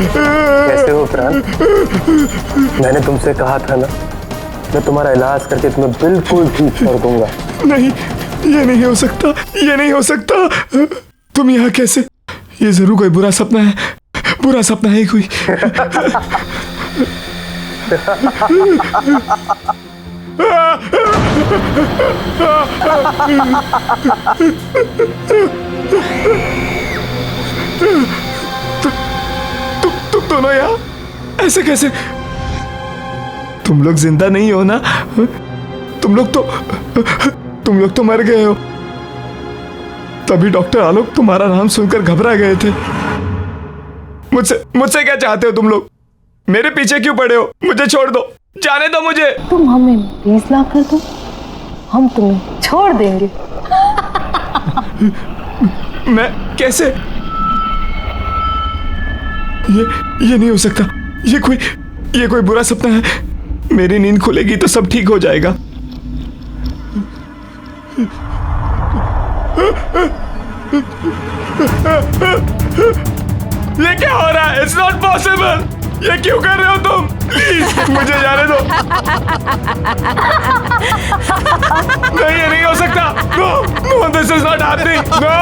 कैसे हो प्राण? मैंने तुमसे कहा था ना, मैं तुम्हारा इलाज करके तुम्हें बिल्कुल ठीक कर दूंगा। नहीं, ये नहीं हो सकता, ये नहीं हो सकता। तुम यहाँ कैसे? ये जरूर कोई बुरा सपना है, बुरा सपना है कोई। तुम दोनों यहाँ ऐसे कैसे? तुम लोग जिंदा नहीं हो ना? तुम लोग तो मर गए हो। तभी डॉक्टर आलोक तुम्हारा नाम सुनकर घबरा गए थे। मुझसे क्या चाहते हो तुम लोग? मेरे पीछे क्यों पड़े हो? मुझे छोड़ दो, जाने दो मुझे। तुम हमें 20 लाख कर दो, हम तुम्हें छोड़ देंगे। मैं कैसे? ये नहीं हो सकता। ये कोई बुरा सपना है। मेरी नींद खुलेगी तो सब ठीक हो जाएगा। ये क्या हो रहा है? It's not possible। ये क्यों कर रहे हो तुम? प्लीज मुझे जाने दो। नहीं, ये नहीं हो सकता। No, this is not happening। No,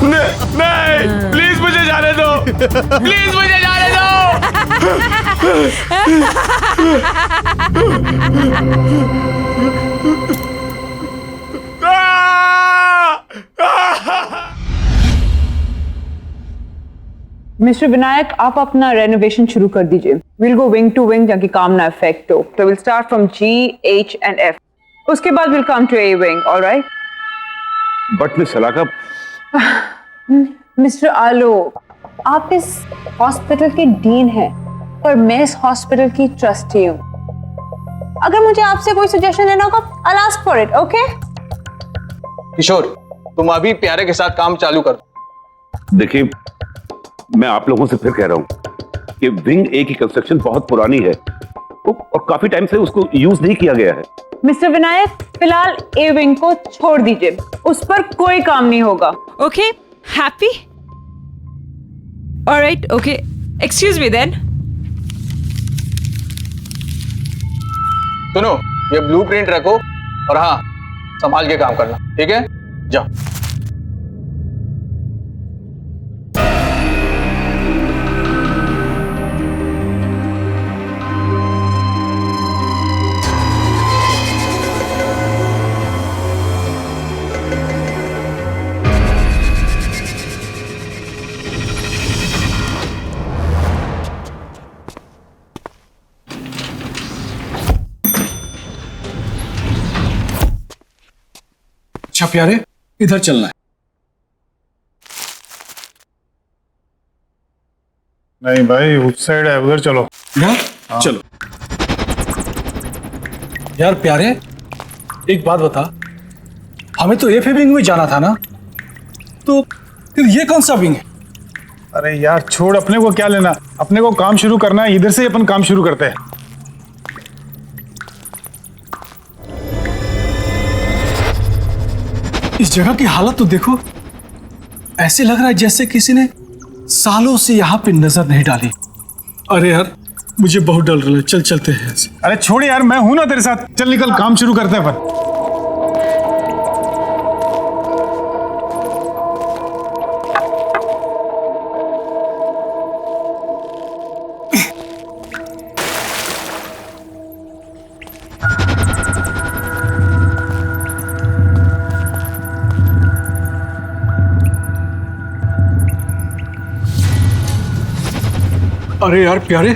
नहीं, प्लीज मुझे जाने दो। प्लीज मुझे जाने दो। मिस्टर विनायक, आप अपना रेनोवेशन शुरू कर दीजिए। We'll go wing to wing ताकि काम ना इफेक्ट हो। तो we'll start from G, H and F। उसके बाद we'll come to A wing. Alright? But miss Shalaka, mister Alok, आप इस हॉस्पिटल के डीन हैं और मैं इस हॉस्पिटल की ट्रस्टी हूँ। अगर मुझे आपसे कोई सजेशन लेना होगा, I'll ask for it, okay? किशोर, तुम अभी प्यारे के साथ काम चालू कर। देखिए, मैं आप लोगों से फिर कह रहा हूं कि विंग ए की कंस्ट्रक्शन बहुत पुरानी है और काफी टाइम से उसको यूज नहीं किया गया है। मिस्टर विनायक, फिलहाल ए विंग को छोड़ दीजिए, उस पर कोई काम नहीं होगा। Okay, happy? Alright, okay, excuse me then. सुनो, ये ब्लूप्रिंट रखो और हाँ, संभाल के काम करना, ठीक है? जाओ। अच्छा प्यारे, इधर चलना है। नहीं भाई, उस साइड है, उधर चलो। हाँ? चलो। यार प्यारे, एक बात बता, हमें तो एफ विंग में जाना था ना, तो फिर ये कौन सा विंग है? अरे यार छोड़, अपने को क्या लेना, अपने को काम शुरू करना है। इधर से ही अपन काम शुरू करते हैं। इस जगह की हालत तो देखो, ऐसे लग रहा है जैसे किसी ने सालों से यहाँ पे नजर नहीं डाली। अरे यार, मुझे बहुत डर रहा है। चल चलते हैं। अरे छोड़ यार, मैं हूं ना तेरे साथ। चल निकल, काम शुरू करते हैं अपन। अरे यार प्यारे,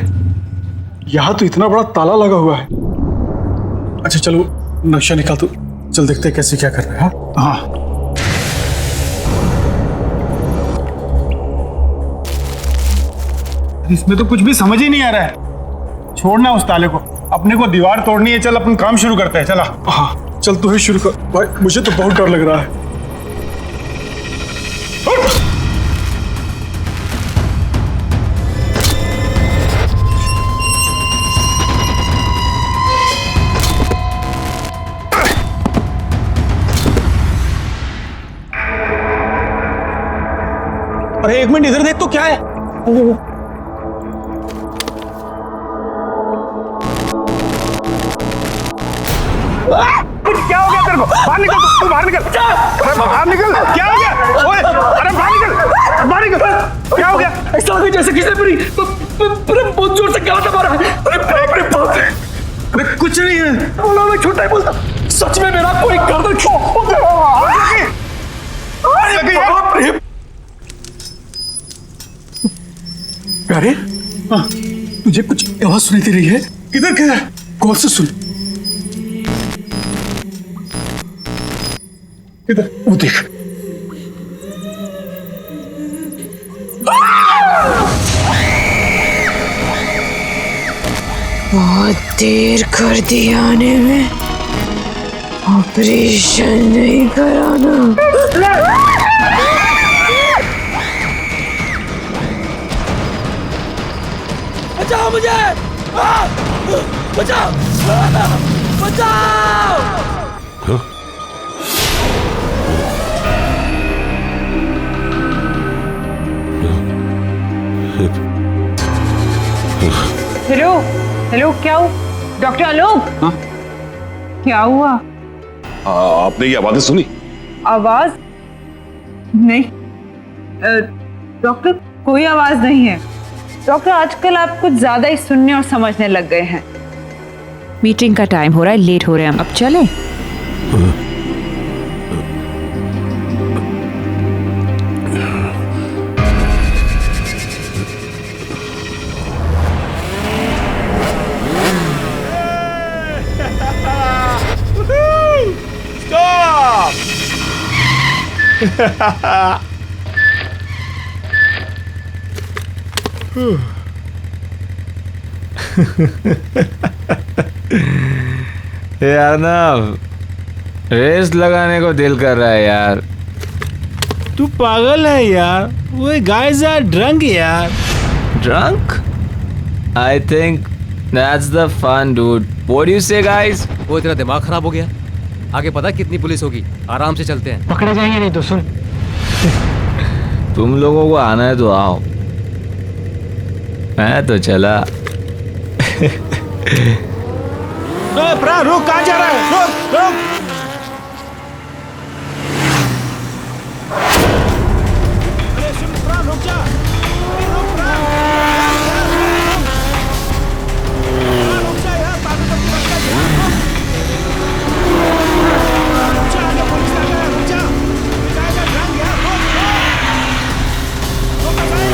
यहाँ तो इतना बड़ा ताला लगा हुआ है। अच्छा चलो, नक्शा निकाल, तो चल देखते हैं कैसे क्या करना है। हाँ, इसमें तो कुछ भी समझ ही नहीं आ रहा है। छोड़ना उस ताले को, अपने को दीवार तोड़नी है। चल अपन काम शुरू करते हैं। चला। हाँ चल, तू ही शुरू कर भाई, मुझे तो बहुत डर लग रहा है। अरे एक मिनट इधर देख तो, क्या है? क्या हो गया तेरे को? बाहर निकल, तू बाहर निकल। अरे बाहर निकल, क्या हो गया? ओए, अरे बाहर निकल, बाहर निकल। क्या हो गया? ऐसा लगा जैसे किसी ने मेरी बहुत जोर से गाना मारा है। अरे बाप रे बाप। अरे कुछ नहीं है। बोला मैं झूठ नहीं बोलता, सच में मेरा कोई गर्दन बाप रे। अरे तुझे कुछ आवाज सुनाई दे रही है? किधर गया? कौन से सुन? किधर? वो देख। बहुत देर कर दी आने में, ऑपरेशन नहीं कराना। बचाओ मुझे, बचाओ, बचाओ। हेलो हेलो, क्या हुआ? डॉक्टर आलोक। हाँ? क्या हुआ? आपने ये आवाजें सुनी? आवाज नहीं डॉक्टर, कोई आवाज नहीं है। डॉक्टर आजकल आप कुछ ज्यादा ही सुनने और समझने लग गए हैं। मीटिंग का टाइम हो रहा है, लेट हो रहे हैं हम, अब चलें? यार ना रेस लगाने को दिल कर रहा है यार। तू पागल है यार, वो गाइस आर ड्रंक यार। Drunk? I think that's the fun, dude. What do you say, guys? वो तेरा दिमाग खराब हो गया? आगे पता कितनी पुलिस होगी, आराम से चलते हैं। पकड़े जाएंगे नहीं तो सुन। तुम लोगों को आना है तो आओ, मैं तो चला। रुक, कहाँ जा रहा है? रुक रुक। अरे सुन प्रा, रुक जा। रुक प्रा, रुक जा यार, पागल तो मत कर यार। रुक जा, आगे पुलिस आ गया, रुक जा। ये जाएगा ड्रंक यार, रुक भाई।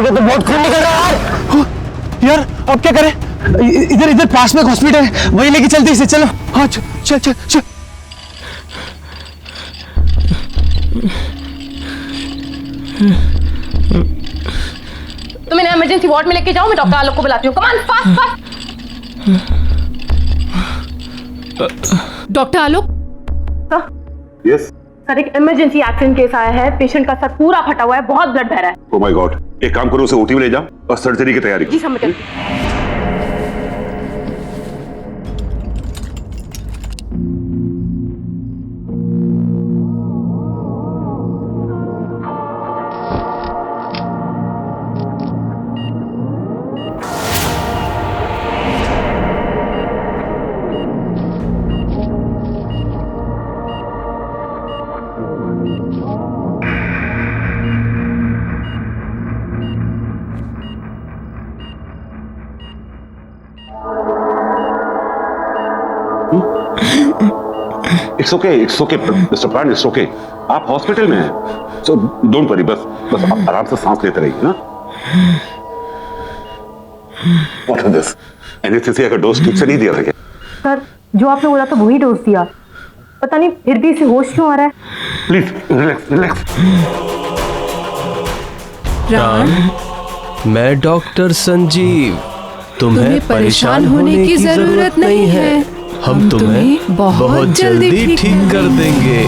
तो बहुत खून निकल रहा है यार अब क्या करें? इधर इधर पास में एक हॉस्पिटल है, वहीं लेके चलते इसे। चलो हाँ, चल चल चल। तुम इन्हें इमरजेंसी वार्ड में लेके जाओ, मैं डॉक्टर आलोक को बुलाती हूँ। Come on, fast fast. Doctor Alok yes. Sir, एक इमरजेंसी एक्सीडेंट केस आया है। पेशेंट का सर पूरा फटा हुआ है, बहुत ब्लड बह रहा है। ओह माय गॉड, एक काम करो, उसे ओटी में ले जाओ और सर्जरी की तैयारी करो। जी समझ गई। इट्स ओके मिस्टर प्राण, इट्स ओके। आप हॉस्पिटल में हैं, सो डोंट वरी। बस आप आराम से सांस लेते रहिए ना। What is this? एनेस्थीसिया का डोज ठीक से नहीं दिया था क्या? सर, जो आपने बोला था वही डोज दिया, पता नहीं फिर भी इसे होश क्यों आ रहा है। Please relax relax. प्राण, मैं डॉक्टर संजीव। तुम्हें परेशान होने की जरूरत नहीं है। हम तुम्हें बहुत जल्दी ठीक कर देंगे।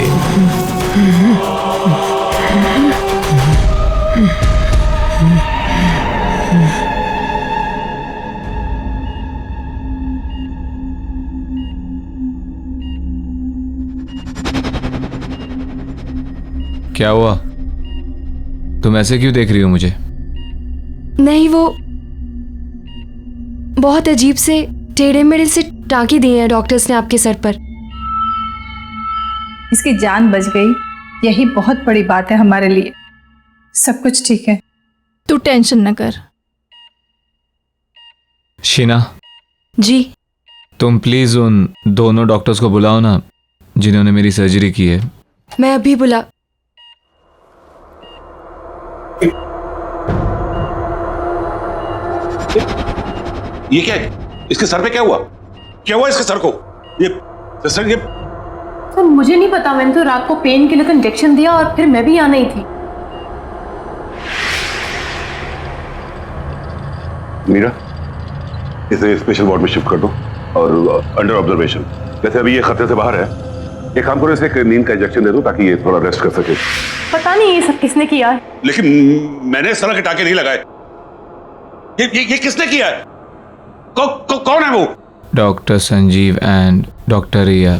क्या हुआ? तुम ऐसे क्यों देख रही हो मुझे? नहीं, वो बहुत अजीब से टेढ़े मेढ़े से टाँके दिए हैं डॉक्टर्स ने आपके सर पर। इसकी जान बच गई, यही बहुत बड़ी बात है हमारे लिए। सब कुछ ठीक है, तू टेंशन न कर। शीना जी। तुम प्लीज उन दोनों डॉक्टर्स को बुलाओ ना जिन्होंने मेरी सर्जरी की है। मैं अभी बुला। ये क्या है? इसके सर पे क्या हुआ? क्या हुआ इसके सर को? ये सर सर मुझे नहीं पता, मैंने तो रात को पेन किलर का इंजेक्शन दिया और फिर मैं भी यहाँ नहीं थी। मीरा, इसे स्पेशल वार्ड में शिफ्ट कर दो और अंडर ऑब्जर्वेशन। वैसे अभी ये खतरे से बाहर है। एक काम करो, इसे एक नींद का इंजेक्शन दे दो ताकि ये थोड़ा रेस्ट कर सके। पता नहीं ये सब किसने किया है। लेकिन मैंने इस तरह के टाके नहीं लगाए। ये किसने किया है? कौन है वो? डॉक्टर संजीव एंड डॉक्टर रिया।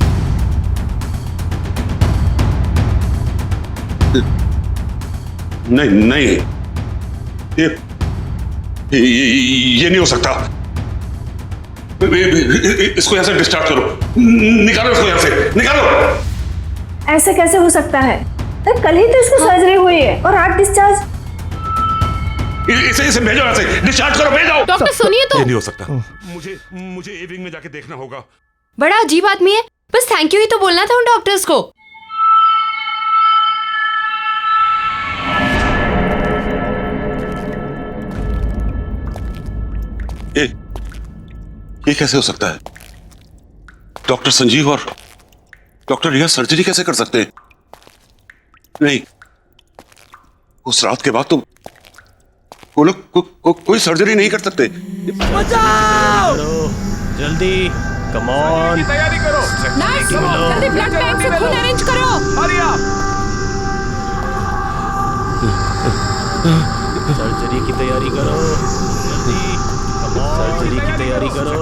नहीं, ये नहीं हो सकता। इसको यहां से डिस्चार्ज करो, निकालो इसको यहां से, निकालो। ऐसे कैसे हो सकता है? कल ही तो इसको सर्जरी हुई है और आज डिस्चार्ज। इसे भेजो यहां से, डिस्चार्ज करो, भेजो। डॉक्टर सुनिए तो। ये नहीं हो सकता। मुझे ए विंग में जाके देखना होगा। बड़ा अजीब आदमी है, बस थैंक यू ही तो बोलना था उन डॉक्टर्स को। ये कैसे हो सकता है? डॉक्टर संजीव और डॉक्टर रिया सर्जरी कैसे कर सकते हैं? नहीं, उस रात के बाद तो वो लोग कोई सर्जरी नहीं कर सकते। बचाओ! जल्दी, कम ऑन। तैयारी करो। जल्दी ब्लड बैंक से खून अरेंज करो। हरी आप। सर्जरी की तैयारी करो। जल्दी, कम ऑन। सर्जरी की तैयारी करो।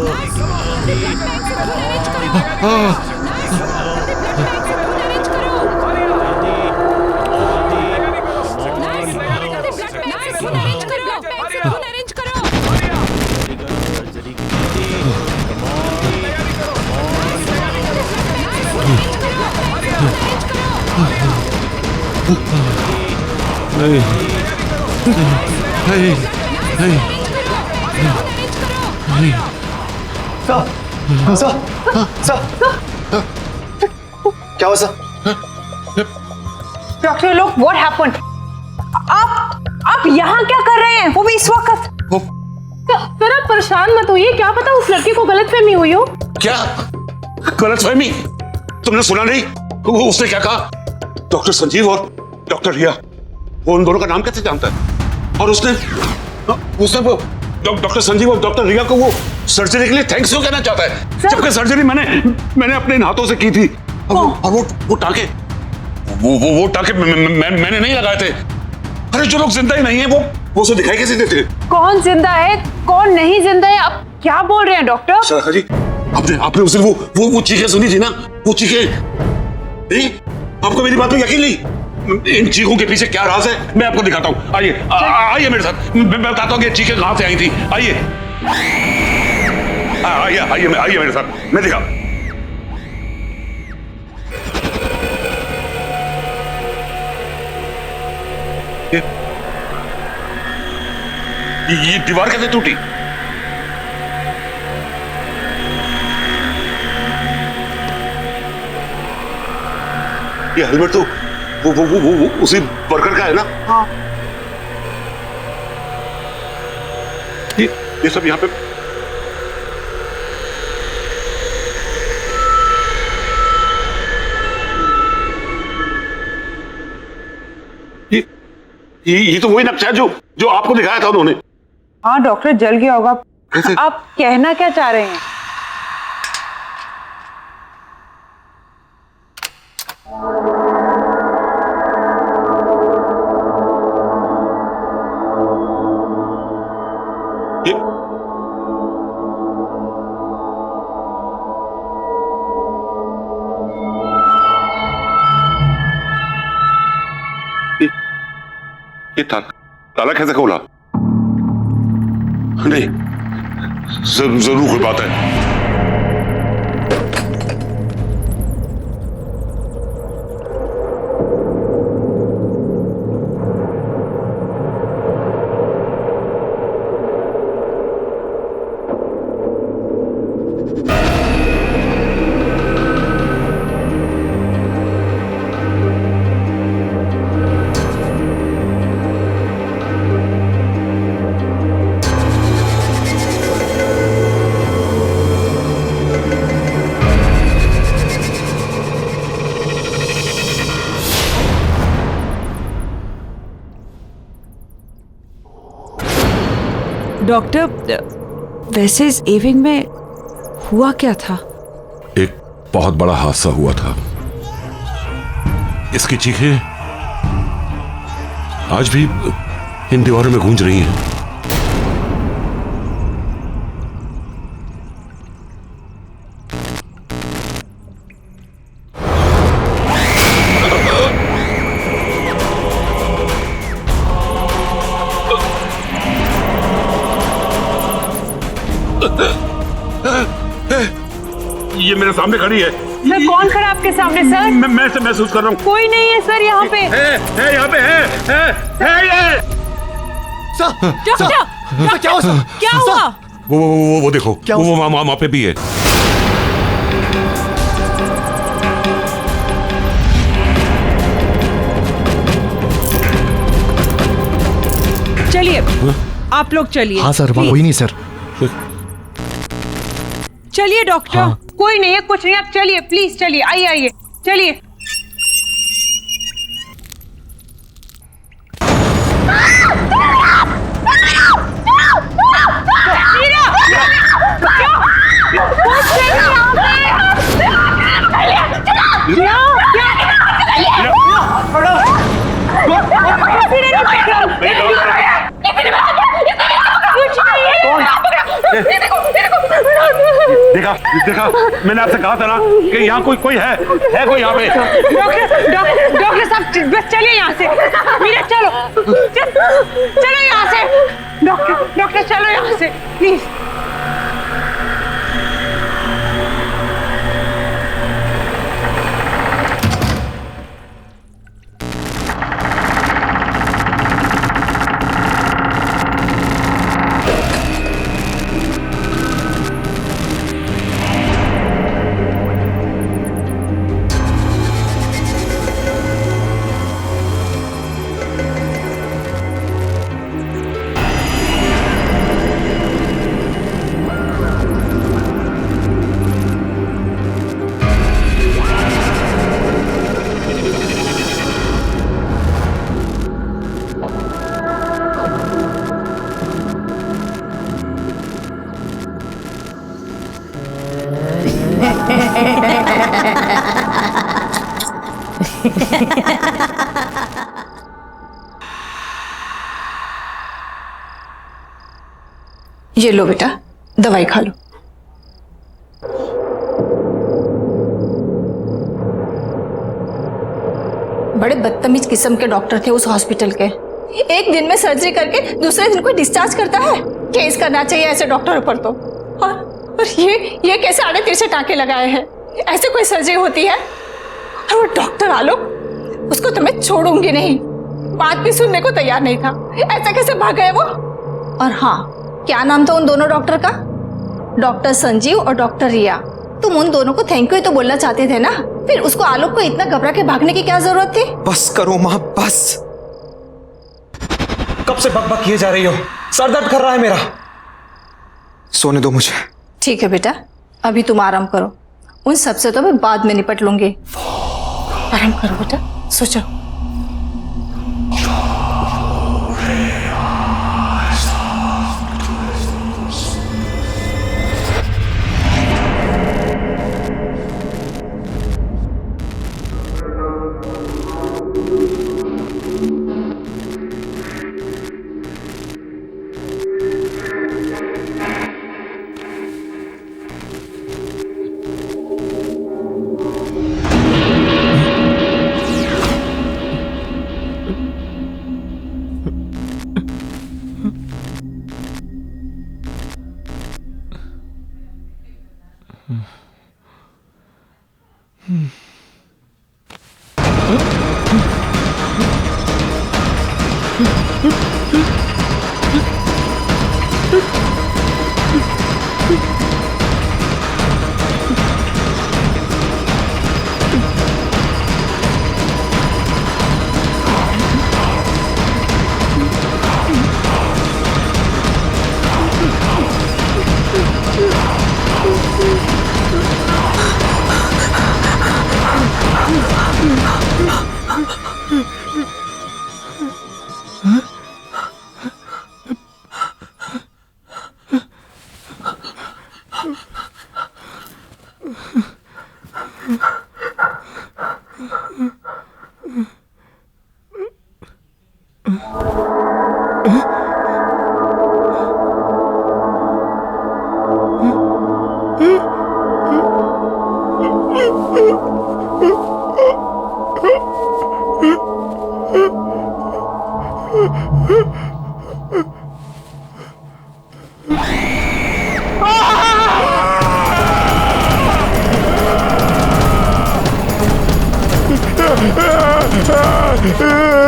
क्या हुआ सर? डॉक्टर लोग, व्हाट हैपेंड? आप यहाँ क्या कर रहे हैं? वो भी इस वक्त? सर आप परेशान मत होइए, क्या पता उस लड़के को गलतफहमी हुई हो। क्या गलतफहमी? तुमने सुना नहीं? उसने क्या कहा? डॉक्टर संजीव और डॉक्टर रिया, वो उन दोनों का नाम कैसे जानता है? और उसने डॉक्टर संजीव और डॉक्टर रिया को वो सर्जरी के लिए थैंक्स क्यों कहना चाहता है? जबकि सर्जरी मैंने अपने हाथों से की थी। और वो टाके वो टाके मैंने नहीं लगाए थे। अरे जो लोग जिंदा ही नहीं है वो उसे दिखाई कैसे देते? कौन जिंदा है, कौन नहीं जिंदा है, आप क्या बोल रहे हैं डॉक्टर? सराखा जी, आपने उस दिन वो चीखें सुनी थी ना? वो चीखें नहीं? आपको मेरी बात में यकीन नहीं? इन चीखों के पीछे क्या राज है मैं आपको दिखाता हूँ। आइए मेरे साथ, मैं बताता हूँ कि चीखें कहां से आई थी। आइए मेरे साथ, मैं दिखा। ये दीवार कैसे टूटी? ये हेलमेट तो वो उसी वर्कर का है ना? हाँ। ये सब यहाँ पे ये तो वही नक्शा है जो आपको दिखाया था उन्होंने। हाँ डॉक्टर, जल गया होगा। कैसे? आप कहना क्या चाह रहे हैं? ये ताला कैसे खोला? नहीं, जरूर कोई बात है। डॉक्टर, वैसे इस एविंग में हुआ क्या था? एक बहुत बड़ा हादसा हुआ था। इसकी चीखें आज भी इन दीवारों में गूंज रही हैं। ये मेरे सामने खड़ी है। सर, कौन खड़ा आपके सामने सर? मैं इसे महसूस कर रहा हूँ। कोई नहीं है सर यहाँ पे। है यहाँ पे है ये। डॉक्टर, क्या हुआ? क्या हुआ? वो देखो, वो वहाँ पे भी है। चलिए, आप लोग चलिए। हाँ सर, कोई नहीं सर। चलिए डॉक्टर। हाँ। कोई नहीं है, कुछ नहीं, आप चलिए प्लीज, चलिए, आइए आइए, चलिए। देखा, मैंने आपसे कहा था ना कि यहाँ कोई है कोई यहाँ पे। डॉक्टर साहब, बस चलिए यहाँ से। मीरा चलो, चलो यहाँ से। डॉक्टर चलो यहाँ से प्लीज। ये लो बेटा, दवाई खा लो। बड़े बदतमीज किस्म के डॉक्टर थे उस हॉस्पिटल के। एक दिन में सर्जरी करके दूसरे दिन को डिस्चार्ज करता है। केस करना चाहिए ऐसे डॉक्टरों पर तो। और ये कैसे आड़े तिरछे टाँके लगाए हैं? ऐसे कोई सर्जरी होती है? और वो डॉक्टर आलोक, उसको तो मैं छोड़ूंगी नहीं। बात भी सुनने को तैयार नहीं था। ऐसा कैसे भाग गए वो? और हाँ, क्या नाम था उन दोनों डॉक्टर का? डॉक्टर संजीव और डॉक्टर रिया। तुम उन दोनों को थैंक यू तो बोलना चाहते थे ना, फिर उसको आलोक को इतना घबरा के भागने की क्या जरूरत थी? बस करो माँ, बस। कब से बकबक किए जा रही हो? सर दर्द कर रहा है मेरा। सोने दो मुझे। ठीक है बेटा, अभी तुम आराम करो। उन सबसे तो मैं बाद में निपट लूंगी। आराम करो बेटा, सो जाओ।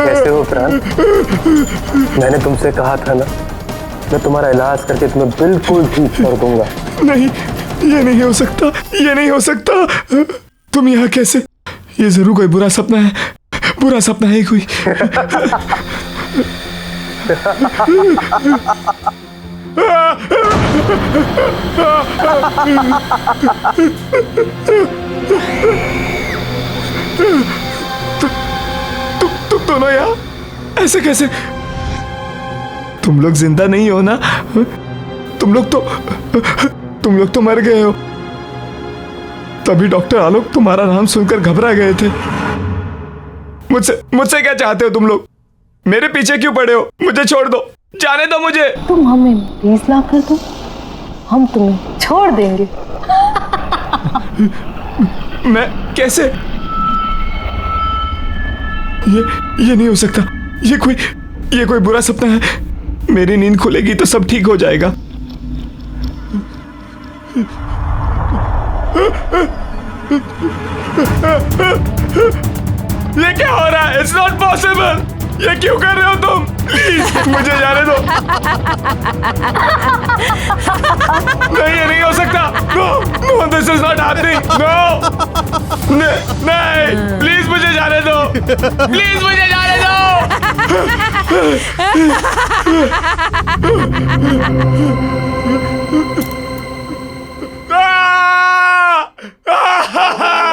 कैसे हो प्राण? मैंने तुमसे कहा था ना, मैं तुम्हारा इलाज करके तुम्हें बिल्कुल ठीक कर दूंगा। नहीं, ये नहीं हो सकता, ये नहीं हो सकता। तुम यहाँ कैसे? ये जरूर कोई बुरा सपना है, बुरा सपना है कोई। तुम दोनों यहाँ ऐसे कैसे? तुम लोग जिंदा नहीं हो ना? तुम लोग तो मर गए हो। तभी डॉक्टर आलोक तुम्हारा नाम सुनकर घबरा गए थे। मुझसे क्या चाहते हो तुम लोग? मेरे पीछे क्यों पड़े हो? मुझे छोड़ दो, जाने दो मुझे। तुम हमें 20 लाख कर दो, हम तुम्हें छोड़ देंगे। मैं कैसे? ये नहीं हो सकता। ये कोई बुरा सपना है। मेरी नींद खुलेगी तो सब ठीक हो जाएगा। ये क्या हो रहा है? It's not possible। ये क्यों कर रहे हो तुम? प्लीज मुझे जाने दो। नहीं, ये नहीं हो सकता। No, this is not happening। No, नहीं, प्लीज मुझे जाने दो। प्लीज मुझे जाने दो।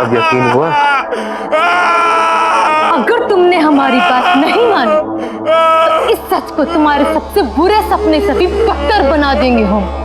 अब यकीन हुआ? अगर तुमने हमारी बात नहीं मानी तो इस सच को तुम्हारे सबसे बुरे सपने से भी बदतर बना देंगे हम।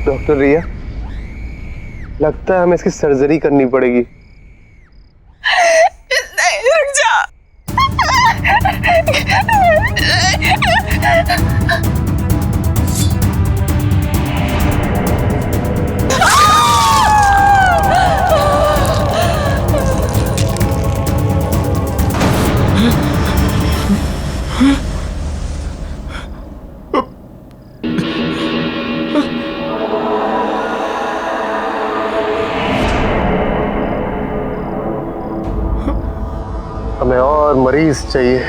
डॉक्टर रिया, लगता है हमें इसकी सर्जरी करनी पड़ेगी। रुक जा। और मरीज चाहिए।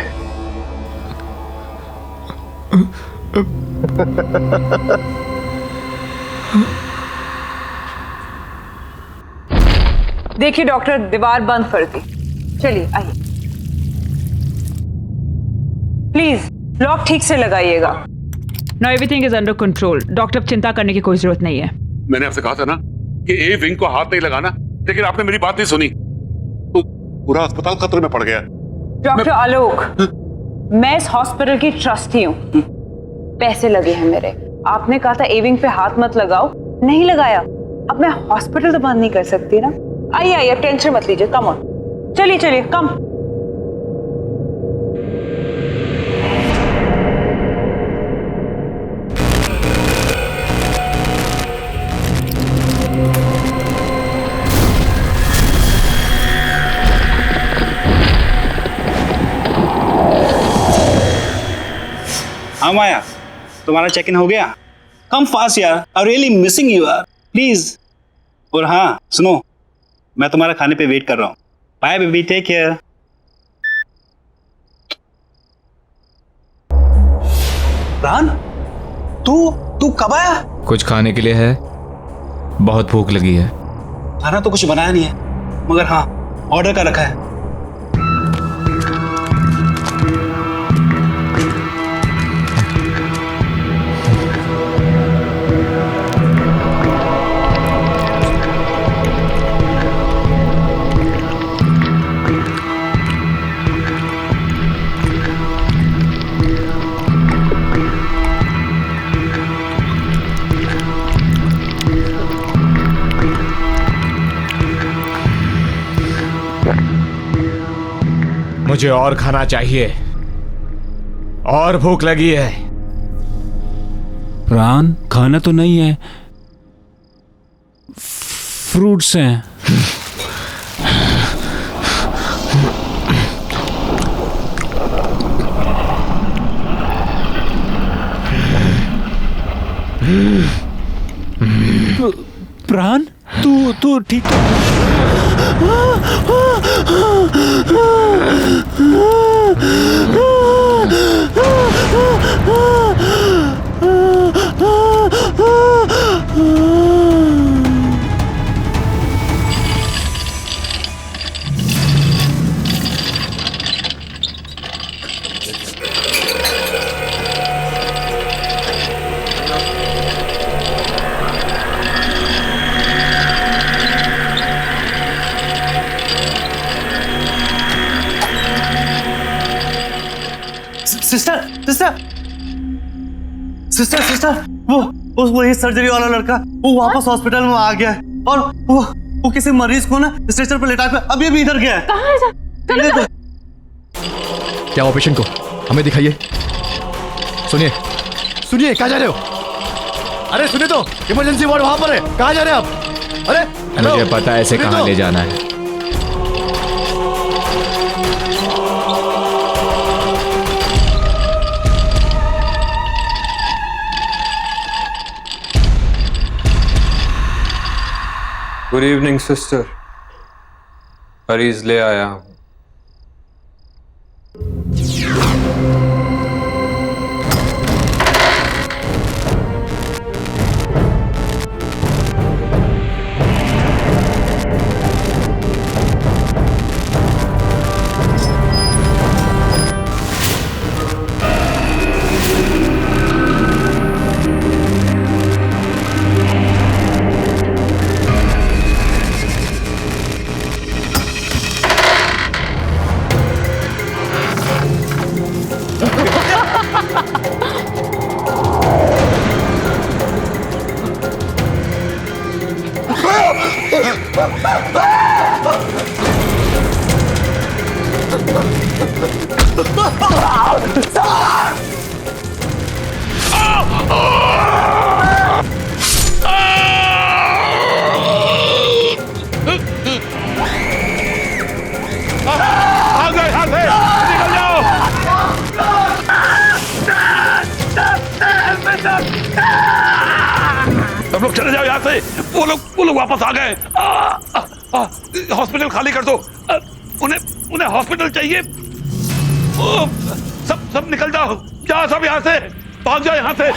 देखिए डॉक्टर, दीवार बंद कर दी। चलिए आइए, प्लीज लॉक ठीक से लगाइएगा। Now everything is under control. Doctor, चिंता करने की कोई जरूरत नहीं है। मैंने आपसे कहा था ना कि ए विंग को हाथ नहीं लगाना, लेकिन आपने मेरी बात नहीं सुनी, तो पूरा अस्पताल खतरे में पड़ गया। डॉक्टर आलोक, मैं इस हॉस्पिटल की ट्रस्टी हूँ, पैसे लगे हैं मेरे। आपने कहा था ए विंग पे हाथ मत लगाओ, नहीं लगाया। अब मैं हॉस्पिटल तो बंद नहीं कर सकती ना। आइए आइए, टेंशन मत लीजिए, कम ऑन, चलिए चलिए, कम। हाँ माया, तुम्हारा चेक इन हो गया? कम फास्ट यार, आई रियली मिसिंग यू यार, प्लीज। और हाँ सुनो, मैं तुम्हारा खाने पे वेट कर रहा हूँ। Bye baby, take care. रान, तू कब आया? कुछ खाने के लिए है? बहुत भूख लगी है। खाना तो कुछ बनाया नहीं है, मगर हाँ ऑर्डर कर रखा है। मुझे और खाना चाहिए, और भूख लगी है। रान, खाना तो नहीं है, फ्रूट्स हैं। प्राण, तू ठीक सिस्टर, वो ये सर्जरी वाला लड़का वो वापस हॉस्पिटल में आ गया है, और वो किसी मरीज को ना स्ट्रेचर पर लेटा के अभी इधर गया है। कहाँ है? चलो। क्या हुआ पेशेंट को? हमें दिखाइए। सुनिए, कहाँ जा रहे हो? अरे सुनिए तो, इमरजेंसी वार्ड वहां पर है, कहाँ जा रहे हैं आप? अरे मुझे पता है इसे कहाँ ले जाना है। गुड इवनिंग सिस्टर, मरीज ले आया हूं। सब लोग चले जाओ यहाँ से। वो लोग वापस आ गए। हॉस्पिटल खाली कर दो। उन्हें हॉस्पिटल चाहिए। सब निकल जाओ, जाओ सब यहाँ से, भाग जाओ यहाँ से।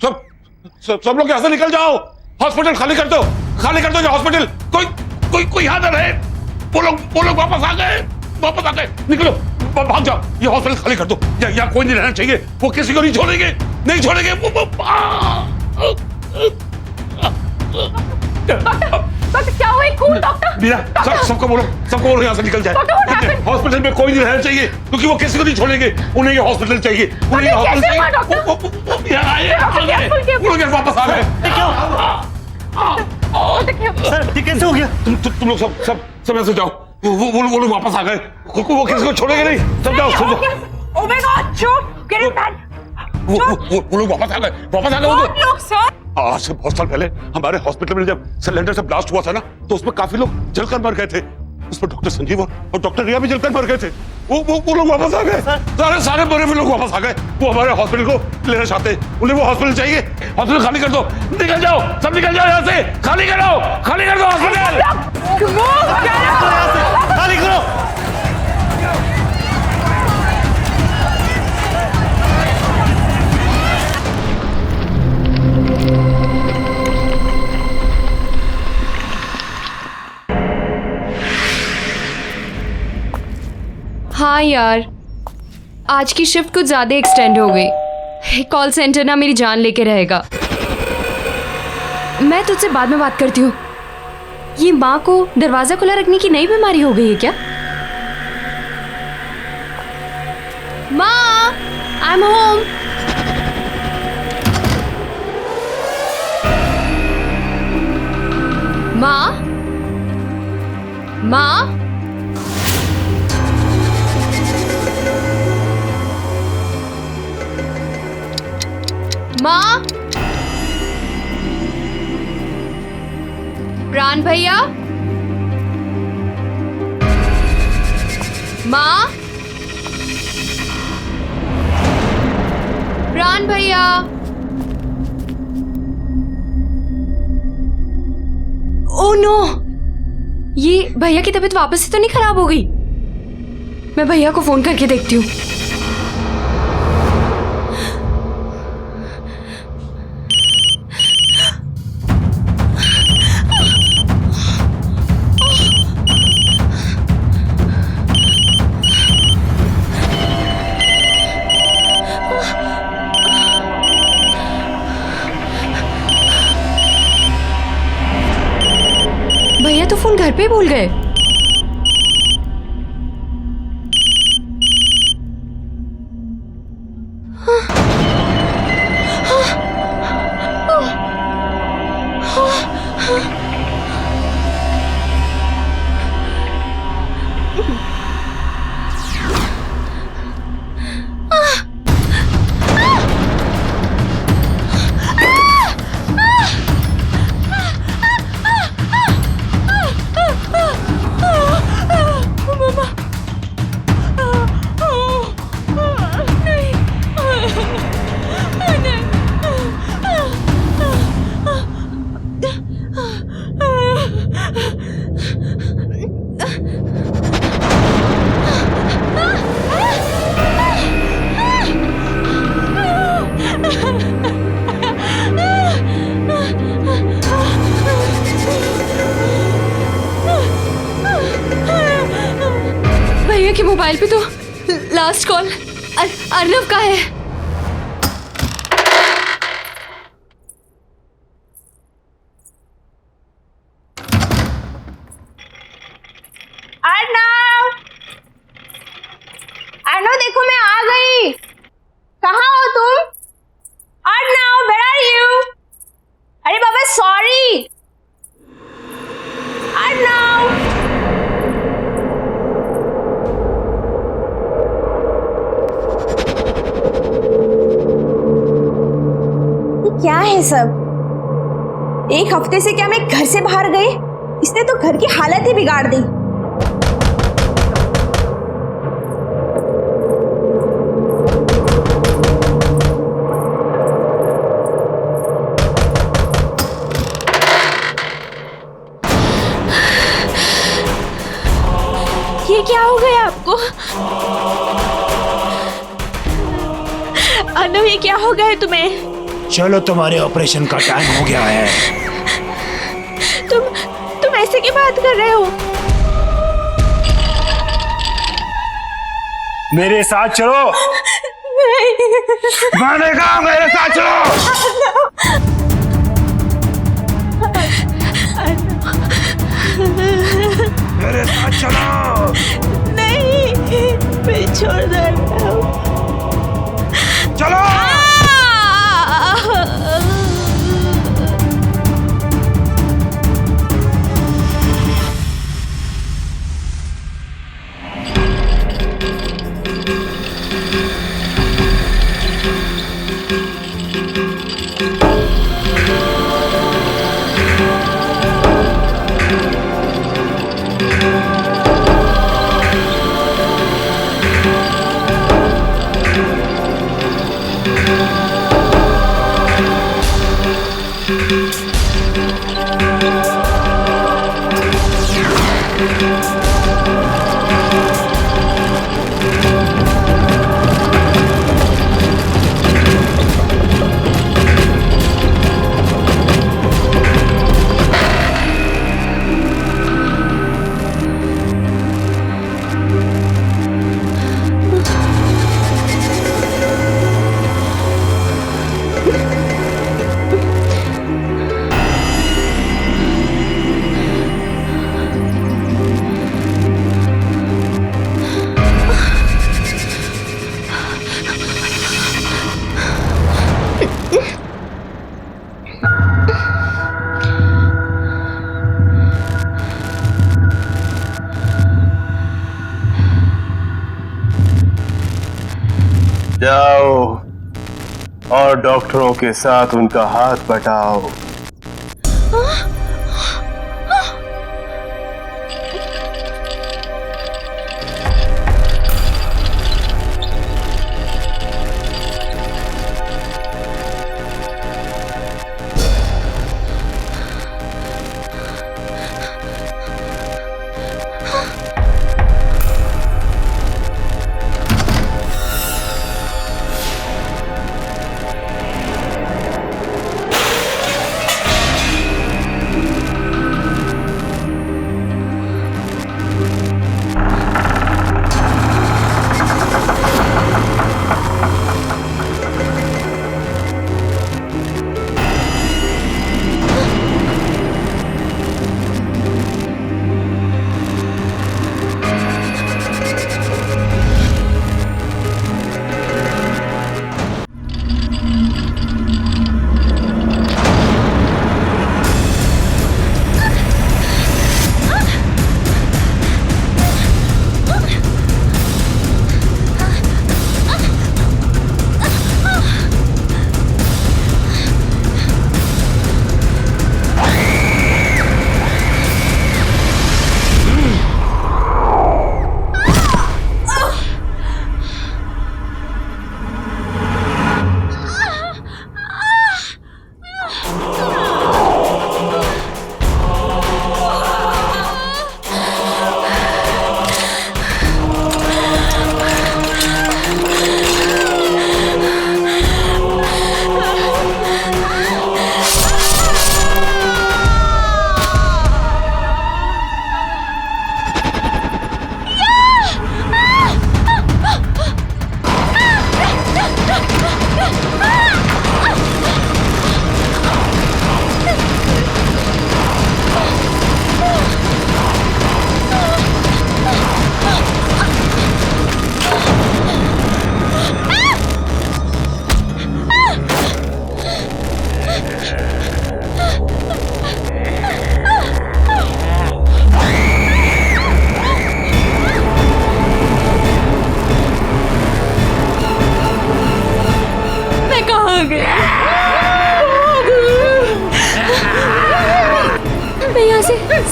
सब लोग यहाँ से निकल जाओ, हॉस्पिटल खाली कर दो, खाली कर दो हॉस्पिटल। कोई यहाँ ना रहे। वो लोग वापस आ गए, निकलो, भाग जाओ, ये हॉस्पिटल खाली कर दो। यहाँ कोई नहीं रहना चाहिए, वो किसी को नहीं छोड़ेंगे। डॉक्टर क्या हुआ? कौन डॉक्टर? मीरा, सबको बोलो यहाँ से निकल जाए। हॉस्पिटल में कोई नहीं रहना चाहिए, क्योंकि वो किसी को नहीं छोड़ेंगे। उन्हें ये हॉस्पिटल चाहिए, उन्हें ये हॉस्पिटल चाहिए। वो लोग वापस आ गए। सर ये कैसे हो गया? तुम लोग सब यहाँ से जाओ। वो लोग वापस आ गए, वो किसी को छोड़ेंगे नहीं। सब जाओ। Oh my God, shoot! Get it done! वो लोग वापस आ गए। कौन लोग सर? आज से बहुत साल पहले हमारे हॉस्पिटल में जब सिलेंडर से ब्लास्ट हुआ था ना, तो उसमें काफी लोग जलकर मर गए थे। उसमें डॉक्टर संजीव और डॉक्टर रिया भी जलकर मर गए थे। वो लोग वापस आ गए। सारे मरे हुए लोग वापस आ गए। वो हमारे हॉस्पिटल को लेना चाहते, उन्हें वो हॉस्पिटल चाहिए। हॉस्पिटल खाली कर दो, निकल जाओ, सब निकल जाओ यहाँ से। खाली कर दो हॉस्पिटल। खाली करो। हाँ यार, आज की शिफ्ट कुछ ज्यादा एक्सटेंड हो गई। कॉल सेंटर ना मेरी जान लेके रहेगा। मैं तुझसे बाद में बात करती हूँ। ये माँ को दरवाजा खुला रखने की नई बीमारी हो गई है क्या? माँ, आई एम होम। माँ, माँ, माँ, प्राण भैया, माँ, प्राण भैया। ओह नो, ये भैया की तबीयत वापस से तो नहीं खराब हो गई? मैं भैया को फोन करके देखती हूँ। भैया तो फोन घर पे भूल गए। भैया के मोबाइल पे तो लास्ट कॉल अर्नव का है। अर्नव देखो मैं आ गई। कहाँ हो तुम? Arnav, where are you? अरे बाबा सॉरी। अर्नव, क्या है सब? एक हफ्ते से क्या मैं घर से बाहर गई? इसने तो घर की हालत ही बिगाड़ दी। अनु ये क्या हो गया है तुम्हें? चलो तुम्हारे ऑपरेशन का टाइम हो गया है। तुम ऐसे की बात कर रहे हो? मेरे साथ चलो। मैंने कहा मेरे साथ चलो। मेरे साथ चलो। नहीं, मैं छोड़ दे रहा हूँ। चलो। जाओ और डॉक्टरों के साथ उनका हाथ बटाओ।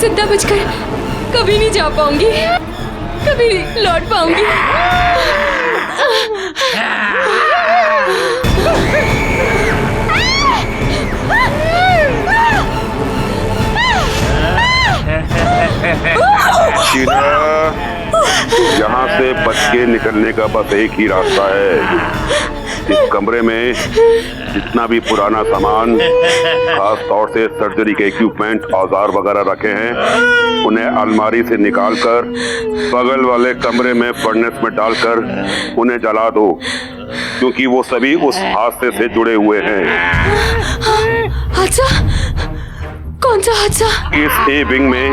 जिंदा बचकर कभी नहीं जा पाऊंगी, कभी नहीं लौट पाऊंगी। शीला, यहाँ से बच के निकलने का बस एक ही रास्ता है। इस कमरे में जितना भी पुराना सामान, खास तौर से सर्जरी के इक्विपमेंट, औजार वगैरह रखे हैं, उन्हें अलमारी से निकालकर बगल वाले कमरे में फर्नेस में डालकर उन्हें जला दो, क्योंकि वो सभी उस हादसे से जुड़े हुए हैं। हादसा? कौन सा हादसा? इस ए विंग में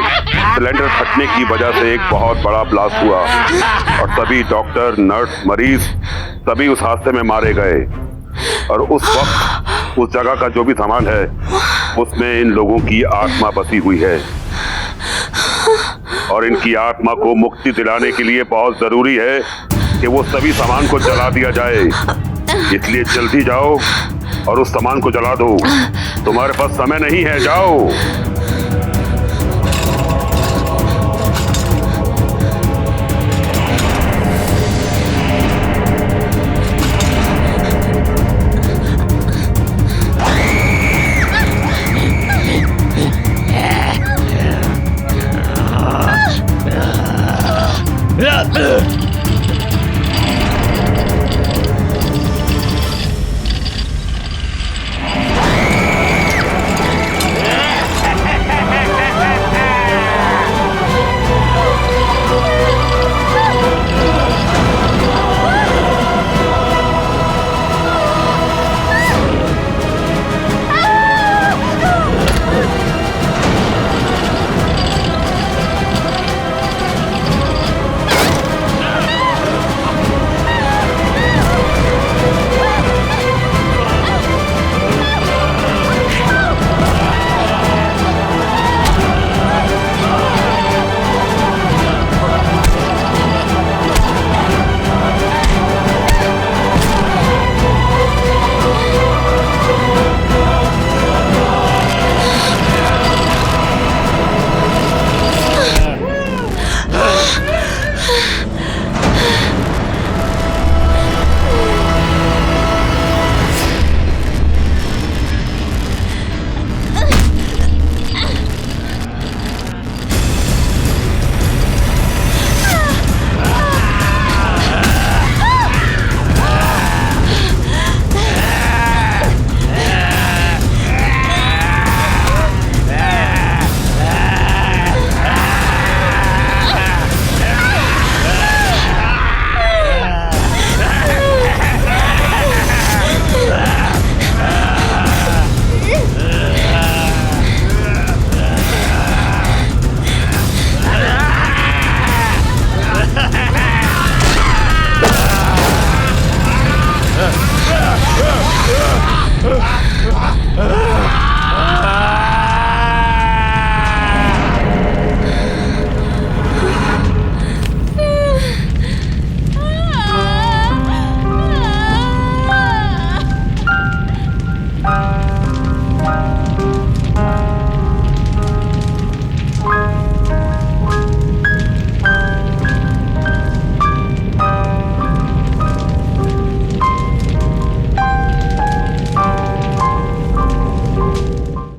सिलेंडर फटने की वजह से एक बहुत बड़ा ब्लास्ट हुआ और सभी डॉक्टर, नर्स, मरीज सभी उस हादसे में मारे गए। और उस वक्त उस जगह का जो भी सामान है उसमें इन लोगों की आत्मा बसी हुई है और इनकी आत्मा को मुक्ति दिलाने के लिए बहुत जरूरी है कि वो सभी सामान को जला दिया जाए। इसलिए जल्दी जाओ और उस सामान को जला दो। तुम्हारे पास समय नहीं है, जाओ।